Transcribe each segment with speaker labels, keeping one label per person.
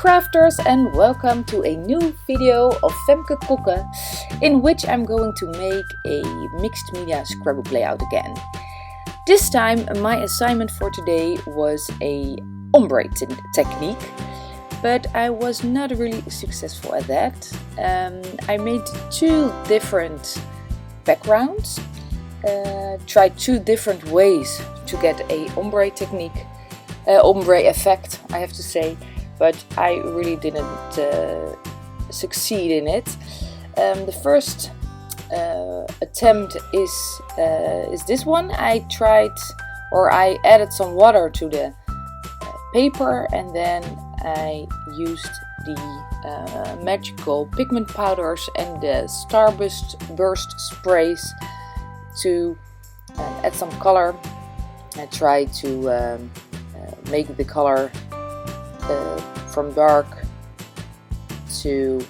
Speaker 1: crafters, and welcome to a new video of Femke Kokke, in which I'm going to make a mixed media scrapbook layout again. This time my assignment for today was a ombre technique, but I was not really successful at that. I made two different backgrounds, tried two different ways to get a ombre technique, ombre effect, I have to say, but I really didn't succeed in it. The first attempt is this one. I added some water to the paper, and then I used the magical pigment powders and the starburst sprays to add some color. I tried to make the color from dark to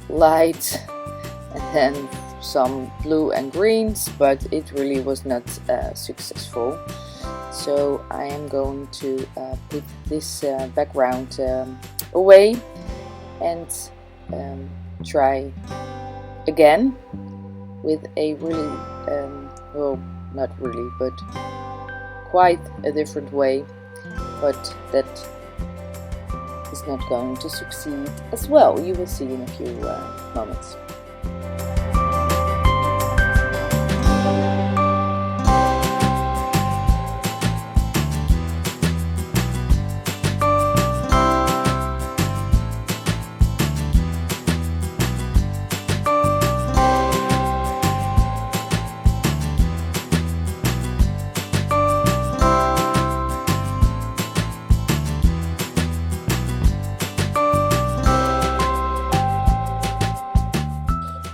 Speaker 1: light, and then some blue and greens, but it really was not successful. So I am going to put this background away and try again with a really, well, not really, but quite a different way, but that is not going to succeed as well. You will see in a few moments.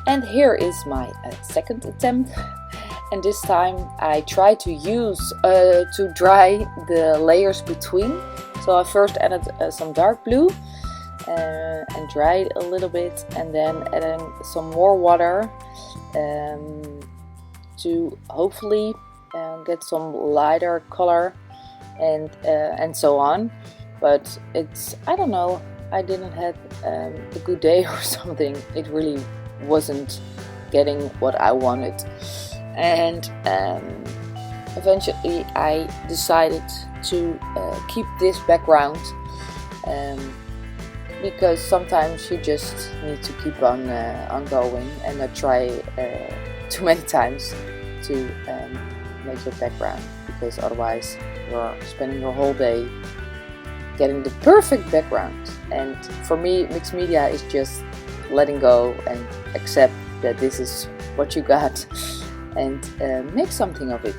Speaker 1: And here is my second attempt, and this time I try to use to dry the layers between. So I first added some dark blue and dried a little bit, and then adding some more water to hopefully get some lighter color and so on. But it's, I don't know, I didn't have a good day or something. It really wasn't getting what I wanted, and eventually I decided to keep this background, because sometimes you just need to keep on going and not try too many times to make your background, because otherwise you're spending your whole day getting the perfect background. And for me, mixed media is just letting go and accept that this is what you got, and make something of it.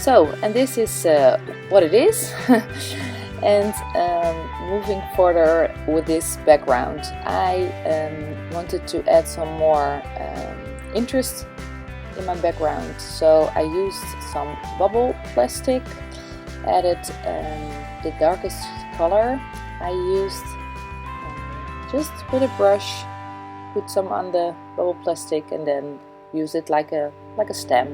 Speaker 1: So, and this is what it is. And moving further with this background, I wanted to add some more interest in my background. So I used some bubble plastic, added the darkest color. I used just with a brush, put some on the bubble plastic, and then use it like a stamp.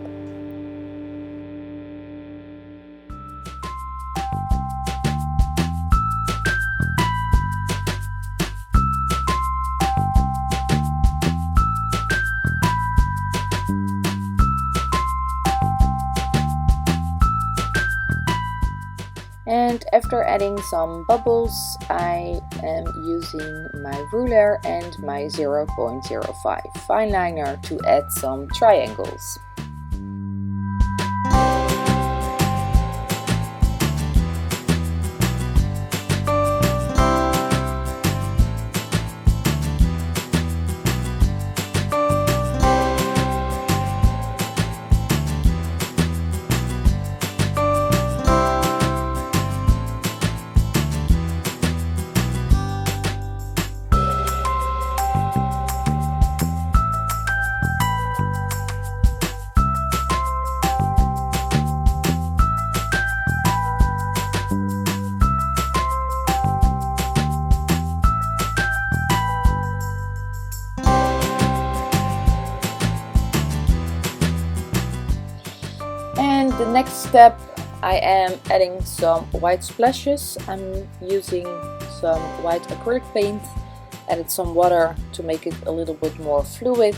Speaker 1: And after adding some bubbles, I am using my ruler and my 0.05 fine liner to add some triangles. step, I am adding some white splashes. I'm using some white acrylic paint, added some water to make it a little bit more fluid,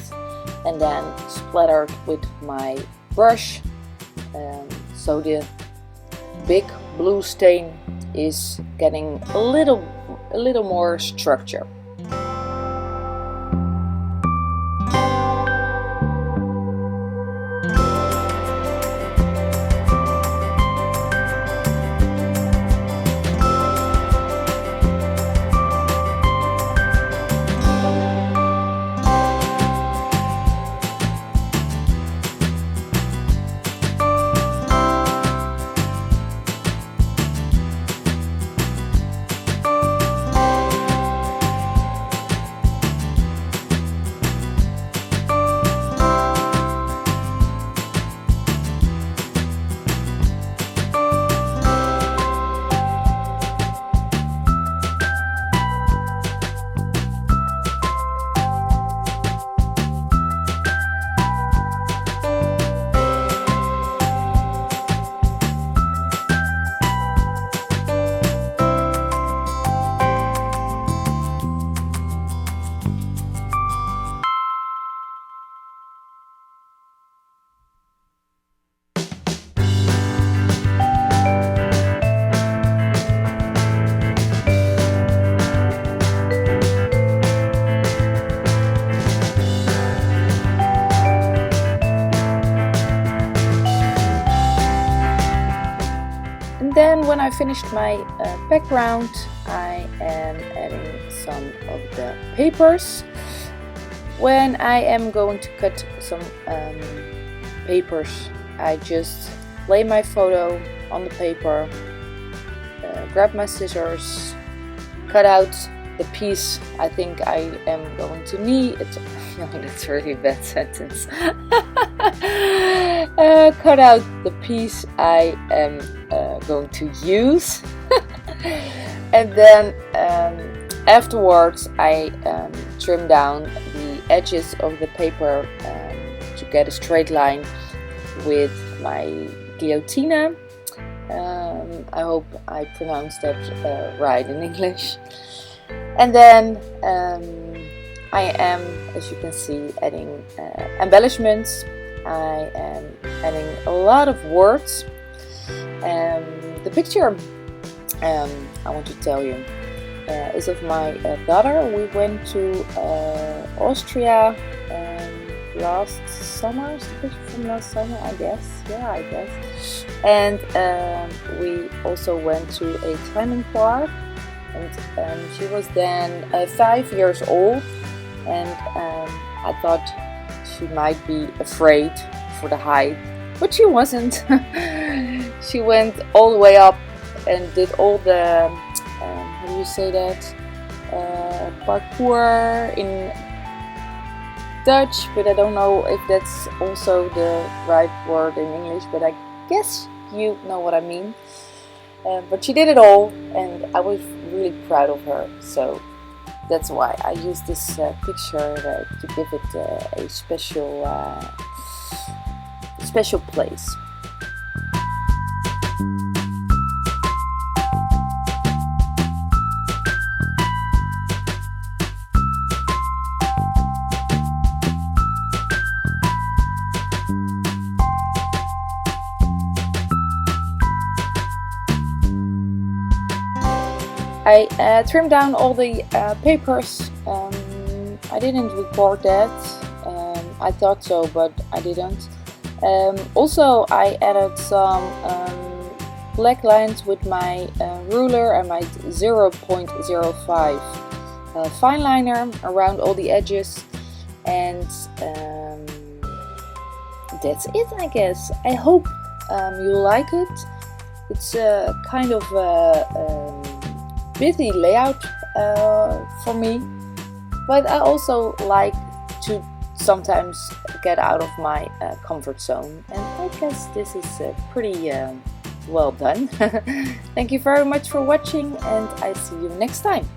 Speaker 1: and then splattered with my brush. So the big blue stain is getting a little more structure. Then when I finished my background, I am adding some of the papers. When I am going to cut some papers, I just lay my photo on the paper, grab my scissors, cut out the piece I think I am going to need. No, that's a really bad sentence. Cut out the piece I am going to use. And then afterwards I trim down the edges of the paper to get a straight line with my guillotine. I hope I pronounced that right in English. And then I am, as you can see, adding embellishments. I am adding a lot of words. The picture I want to tell you is of my daughter. We went to Austria last summer. Is the picture from last summer, I guess. Yeah, I guess. And we also went to a climbing park. And she was then 5 years old, and I thought she might be afraid for the height, but she wasn't. She went all the way up and did all the, how do you say that, parkour in Dutch, but I don't know if that's also the right word in English, but I guess you know what I mean. But she did it all, and I was really proud of her, so that's why I used this picture to give it a special place. I trimmed down all the papers. I didn't record that. I thought so, but I didn't. Also, I added some black lines with my ruler and my 0.05 fine liner around all the edges, and that's it, I guess. I hope you like it. It's a kind of busy layout for me, but I also like to sometimes get out of my comfort zone, and I guess this is pretty well done. Thank you very much for watching, and I see you next time.